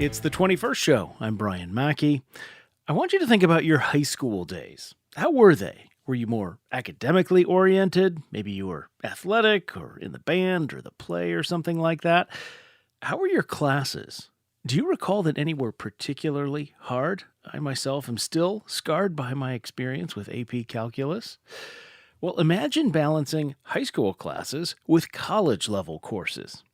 It's the 21st show. I'm Brian Mackey. I want you to think about your high school days. How were they? Were you more academically oriented? Maybe you were athletic or in the band or the play or something like that. How were your classes? Do you recall that any were particularly hard? I myself am still scarred by my experience with AP Calculus. Well, imagine balancing high school classes with college level courses.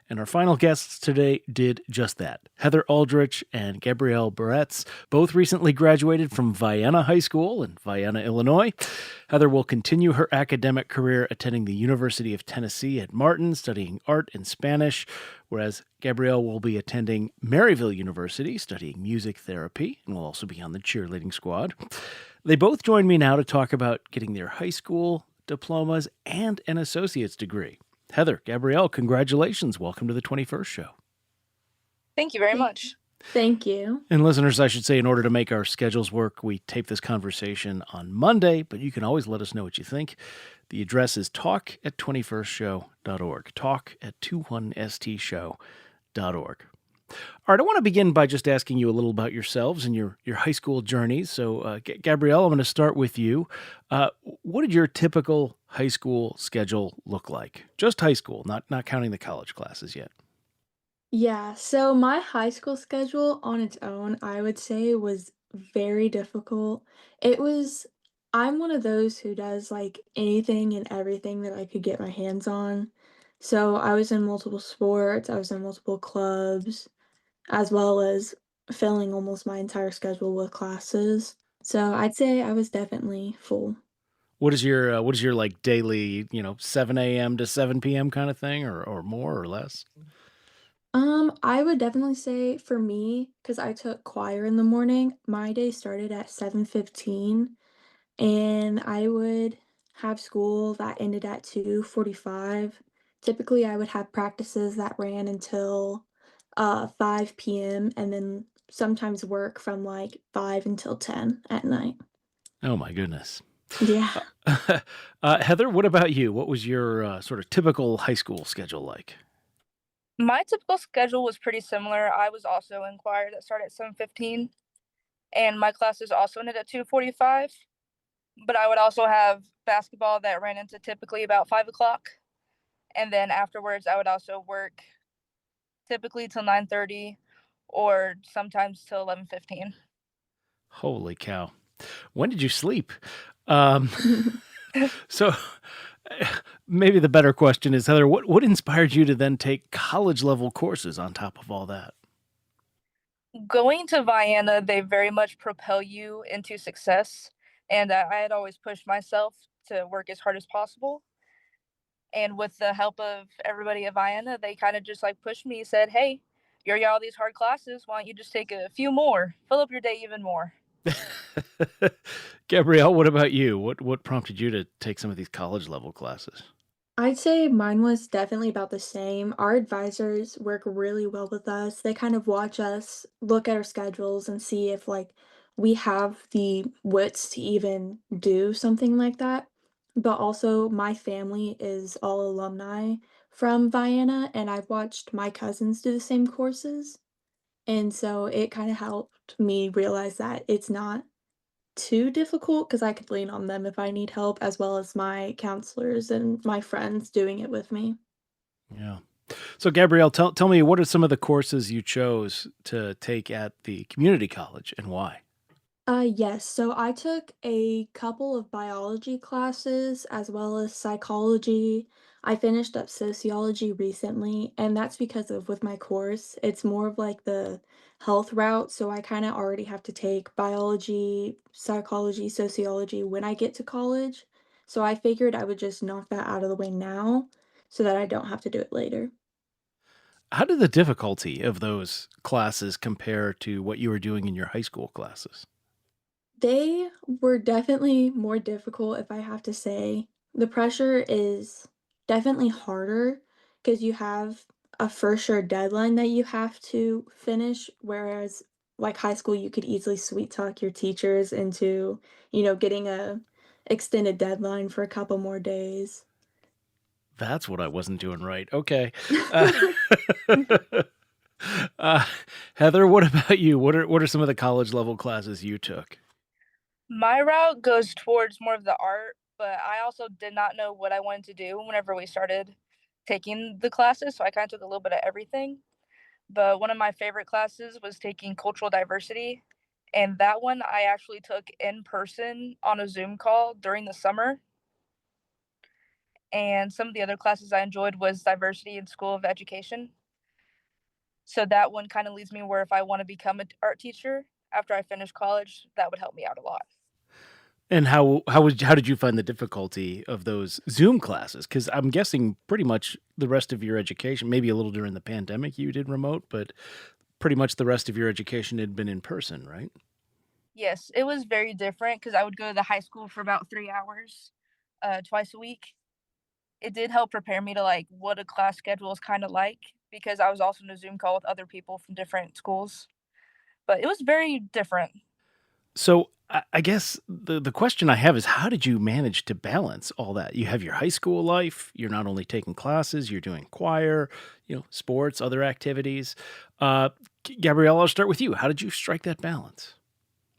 And our final guests today did just that. Heather Aldrich and Gabrielle Barretz both recently graduated from Vienna High School in Vienna, Illinois. Heather will continue her academic career attending the University of Tennessee at Martin, studying art and Spanish, whereas Gabrielle will be attending Maryville University, studying music therapy, and will also be on the cheerleading squad. They both join me now to talk about getting their high school diplomas and an associate's degree. Heather, Gabrielle, congratulations. Welcome to the 21st show. Thank you very Thank much. Thank you. And listeners, I should say, in order to make our schedules work, we tape this conversation on Monday, but you can always let us know what you think. The address is talk@21stshow.org. Talk@21stshow.org. All right, I want to begin by just asking you a little about yourselves and your high school journeys. So, Gabrielle, I'm going to start with you. What did your typical high school schedule look like? Just high school, not counting the college classes yet. Yeah, so my high school schedule on its own, I would say was very difficult. It was, I'm one of those who does like anything and everything that I could get my hands on. So I was in multiple sports, I was in multiple clubs, as well as filling almost my entire schedule with classes. So I'd say I was definitely full. What is your like daily, 7 a.m. to 7 p.m. kind of thing, or more or less? I would definitely say for me, because I took choir in the morning, my day started at 7:15, and I would have school that ended at 2:45. Typically, I would have practices that ran until 5 p.m. and then sometimes work from like 5 until 10 at night. Oh my goodness. Yeah. Heather, what about you? What was your sort of typical high school schedule like? My typical schedule was pretty similar. I was also in choir that started at 7:15, and my classes also ended at 2:45. But I would also have basketball that ran into typically about 5 o'clock, and then afterwards I would also work typically till 9:30, or sometimes till 11:15. Holy cow. When did you sleep? Um, so maybe the better question is, Heather, what inspired you to then take college level courses on top of all that? Going to Vienna, they very much propel you into success, and I had always pushed myself to work as hard as possible. And with the help of everybody at Vienna, they kind of just like pushed me, said, "Hey, you're got all these hard classes. Why don't you just take a few more, fill up your day even more?" Gabrielle, what about you? What prompted you to take some of these college level classes? I'd say mine was definitely about the same. Our advisors work really well with us. They kind of watch us, look at our schedules, and see if like we have the wits to even do something like that. But also, my family is all alumni from Vienna, and I've watched my cousins do the same courses. And so it kind of helped me realize that it's not too difficult because I could lean on them if I need help, as well as my counselors and my friends doing it with me. Yeah. So, Gabrielle, tell me, what are some of the courses you chose to take at the community college and why? Yes, so I took a couple of biology classes as well as psychology. I finished up sociology recently, and that's because of with my course, it's more of like the health route, so I kind of already have to take biology, psychology, sociology when I get to college. So I figured I would just knock that out of the way now so that I don't have to do it later. How did the difficulty of those classes compare to what you were doing in your high school classes? They were definitely more difficult, if I have to say. The pressure is definitely harder because you have a for sure deadline that you have to finish, whereas like high school, you could easily sweet talk your teachers into, getting a extended deadline for a couple more days. That's what I wasn't doing right. Okay. Uh, Uh, Heather, what about you? What are some of the college level classes you took? My route goes towards more of the art, but I also did not know what I wanted to do whenever we started taking the classes, so I kind of took a little bit of everything. But one of my favorite classes was taking cultural diversity, and that one I actually took in person on a Zoom call during the summer. And some of the other classes I enjoyed was diversity in school of education. So that one kind of leads me where if I want to become an art teacher after I finish college, that would help me out a lot. And how did you find the difficulty of those Zoom classes? Because I'm guessing pretty much the rest of your education, maybe a little during the pandemic, you did remote, but pretty much the rest of your education had been in person, right? Yes, it was very different because I would go to the high school for about 3 hours twice a week. It did help prepare me to like what a class schedule is kind of like because I was also in a Zoom call with other people from different schools. But it was very different. So I guess the question I have is how did you manage to balance all that? You have your high school life. You're not only taking classes, you're doing choir, sports, other activities. Uh, Gabrielle, I'll start with you. How did you strike that balance?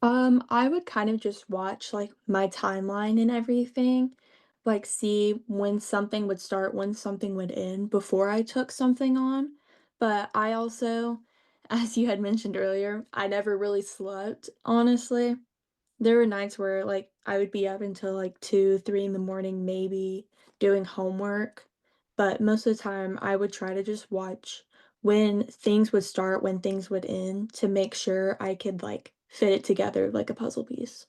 I would kind of just watch like my timeline and everything, like see when something would start, when something would end before I took something on. But I also, as you had mentioned earlier, I never really slept, honestly. There were nights where, like, I would be up until, like, 2, 3 in the morning, maybe, doing homework, but most of the time, I would try to just watch when things would start, when things would end to make sure I could, like, fit it together like a puzzle piece.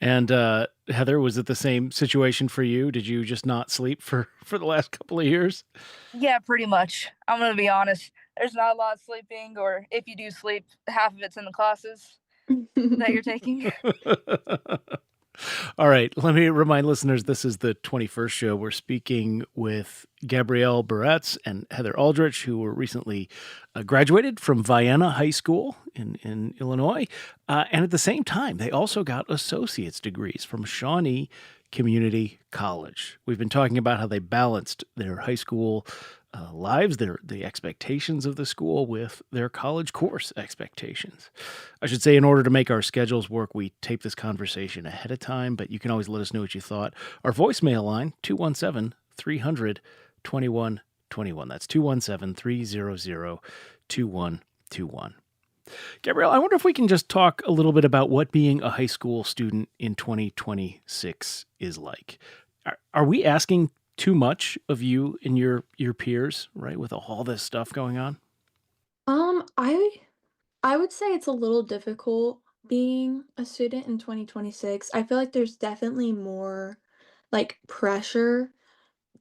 And Heather, was it the same situation for you? Did you just not sleep for for the last couple of years? Yeah, pretty much. I'm gonna be honest. There's not a lot of sleeping, or if you do sleep, half of it's in the classes that you're taking. All right, let me remind listeners this is the 21st show. We're speaking with Gabrielle Barretz and Heather Aldrich, who were recently graduated from Vienna High School in Illinois. And at the same time, they also got associate's degrees from Shawnee Community College. We've been talking about how they balanced their high school lives, the expectations of the school with their college course expectations. I should say, in order to make our schedules work, we tape this conversation ahead of time, but you can always let us know what you thought. Our voicemail line, 217 300 2121. That's 217 300 2121. Gabrielle, I wonder if we can just talk a little bit about what being a high school student in 2026 is like. Are we asking too much of you and your peers, right, with all this stuff going on? I would say it's a little difficult being a student in 2026. I feel like there's definitely more, like, pressure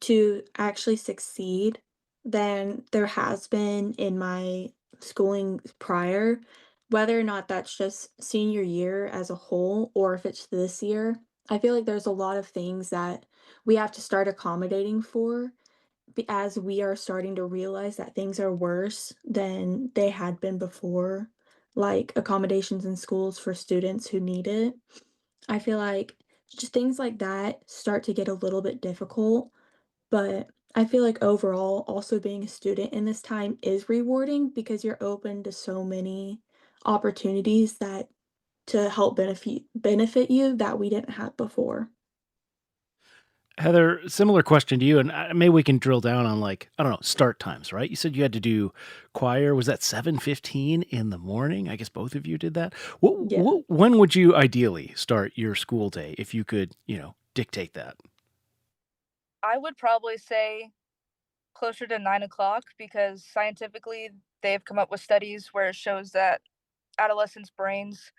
to actually succeed than there has been in my schooling prior, whether or not that's just senior year as a whole or if it's this year. I feel like there's a lot of things that we have to start accommodating for as we are starting to realize that things are worse than they had been before, like accommodations in schools for students who need it. I feel like just things like that start to get a little bit difficult, but I feel like overall, also being a student in this time is rewarding because you're open to so many opportunities that to help benefit you that we didn't have before. Heather, similar question to you, and maybe we can drill down on like I don't know start times, right? You said you had to do choir. Was that 7:15 in the morning? I guess both of you did that. Yeah. When would you ideally start your school day if you could, dictate that? I would probably say closer to 9 o'clock because scientifically they've come up with studies where it shows that adolescents' brains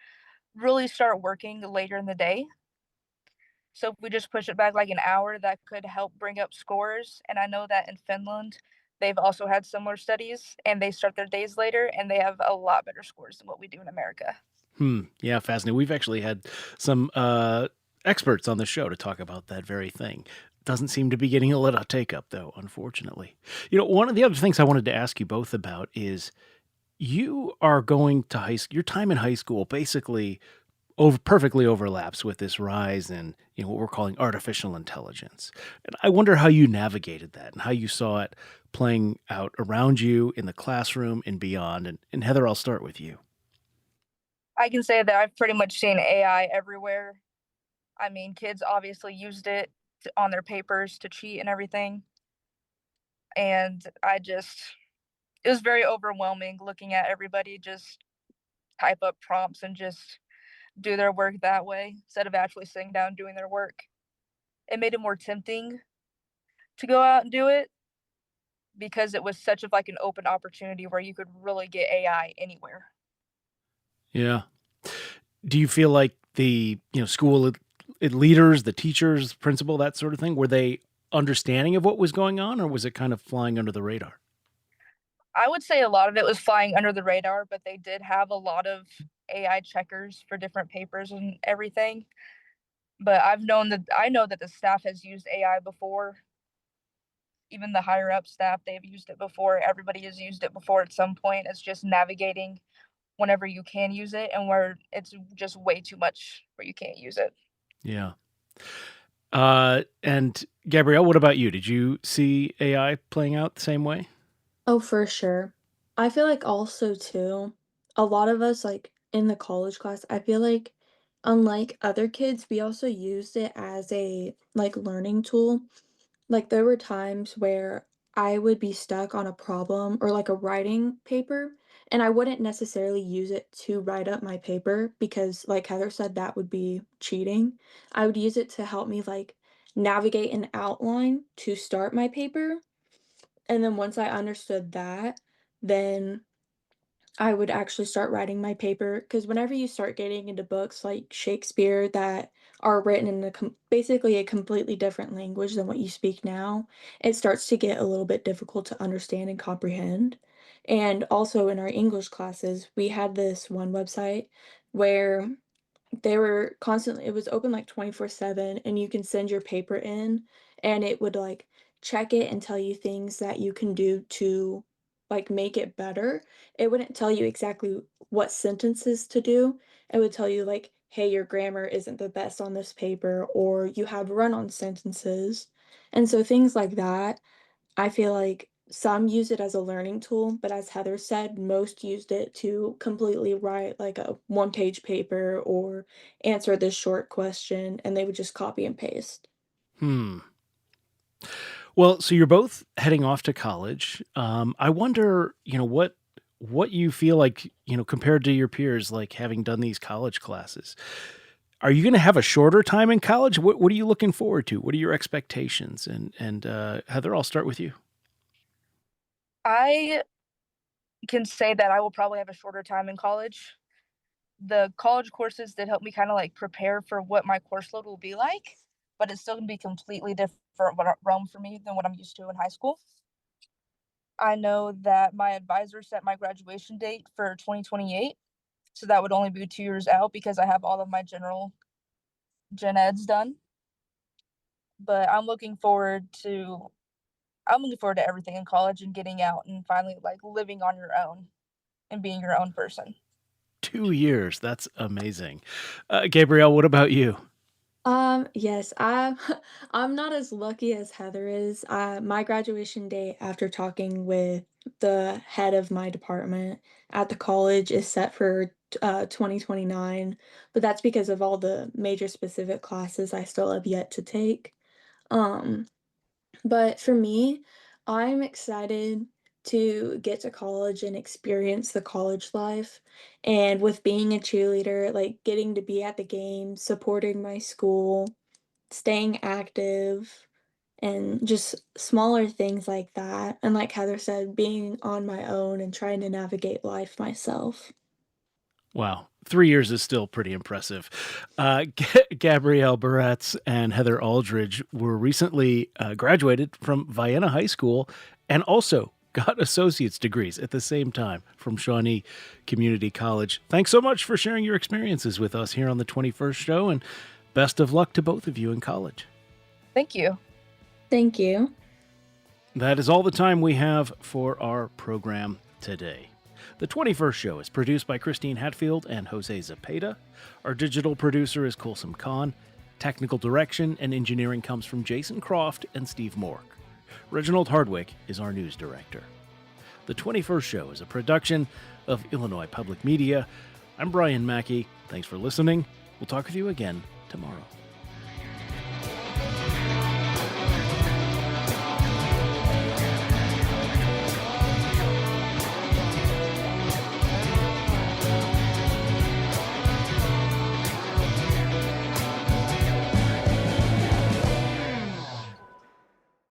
really start working later in the day. So if we just push it back like an hour, that could help bring up scores. And I know that in Finland, they've also had similar studies and they start their days later and they have a lot better scores than what we do in America. Yeah, fascinating. We've actually had some experts on the show to talk about that very thing. Doesn't seem to be getting a lot of take up, though, unfortunately. One of the other things I wanted to ask you both about is you are going to high school, your time in high school basically perfectly overlaps with this rise in what we're calling artificial intelligence. And I wonder how you navigated that and how you saw it playing out around you in the classroom and beyond. And Heather, I'll start with you. I can say that I've pretty much seen AI everywhere. I mean, kids obviously used it on their papers to cheat and everything. And it was very overwhelming looking at everybody just type up prompts and just do their work that way instead of actually sitting down doing their work. It made it more tempting to go out and do it because it was such of like an open opportunity where you could really get AI anywhere. Yeah. Do you feel like the school leaders, the teachers, principal, that sort of thing, were they understanding of what was going on, or was it kind of flying under the radar? I would say a lot of it was flying under the radar, but they did have a lot of AI checkers for different papers and everything. But I know that the staff has used AI before. Even the higher up staff, they've used it before. Everybody has used it before at some point. It's just navigating whenever you can use it and where it's just way too much where you can't use it. Yeah. And Gabrielle, what about you? Did you see AI playing out the same way? Oh, for sure. I feel like also too, a lot of us like in the college class, I feel like unlike other kids, we also used it as a like learning tool. Like there were times where I would be stuck on a problem or like a writing paper, and I wouldn't necessarily use it to write up my paper because like Heather said, that would be cheating. I would use it to help me like navigate an outline to start my paper. And then once I understood that, then I would actually start writing my paper. Because whenever you start getting into books like Shakespeare that are written in basically a completely different language than what you speak now, it starts to get a little bit difficult to understand and comprehend. And also in our English classes, we had this one website where they were constantly it was open like 24/7 and you can send your paper in and it would like check it and tell you things that you can do to like make it better. It wouldn't tell you exactly what sentences to do. It would tell you like, hey, your grammar isn't the best on this paper or you have run-on sentences. And so things like that I feel like some use it as a learning tool, but as Heather said, most used it to completely write like a one-page paper or answer this short question, and they would just copy and paste. Hmm. Well, so you're both heading off to college. I wonder, what you feel like, compared to your peers, like having done these college classes. Are you going to have a shorter time in college? What are you looking forward to? What are your expectations? And Heather, I'll start with you. I can say that I will probably have a shorter time in college. The college courses did help me kind of like prepare for what my course load will be like, but it's still gonna be completely different realm for me than what I'm used to in high school. I know that my advisor set my graduation date for 2028, so that would only be 2 years out because I have all of my gen eds done. But I'm looking forward to everything in college and getting out and finally like living on your own and being your own person. 2 years. That's amazing. Gabrielle, what about you? Yes, I'm I'm not as lucky as Heather is. My graduation date after talking with the head of my department at the college is set for 2029, but that's because of all the major specific classes I still have yet to take. Um, but for me, I'm excited to get to college and experience the college life. And with being a cheerleader, like getting to be at the games, supporting my school, staying active, and just smaller things like that. And like Heather said, being on my own and trying to navigate life myself. Wow. 3 years is still pretty impressive. Gabrielle Barretz and Heather Aldridge were recently graduated from Vienna High School and also got associate's degrees at the same time from Shawnee Community College. Thanks so much for sharing your experiences with us here on the 21st show, and best of luck to both of you in college. Thank you. Thank you. That is all the time we have for our program today. The 21st Show is produced by Christine Hatfield and Jose Zepeda. Our digital producer is Kulsum Khan. Technical direction and engineering comes from Jason Croft and Steve Mork. Reginald Hardwick is our news director. The 21st Show is a production of Illinois Public Media. I'm Brian Mackey. Thanks for listening. We'll talk with you again tomorrow.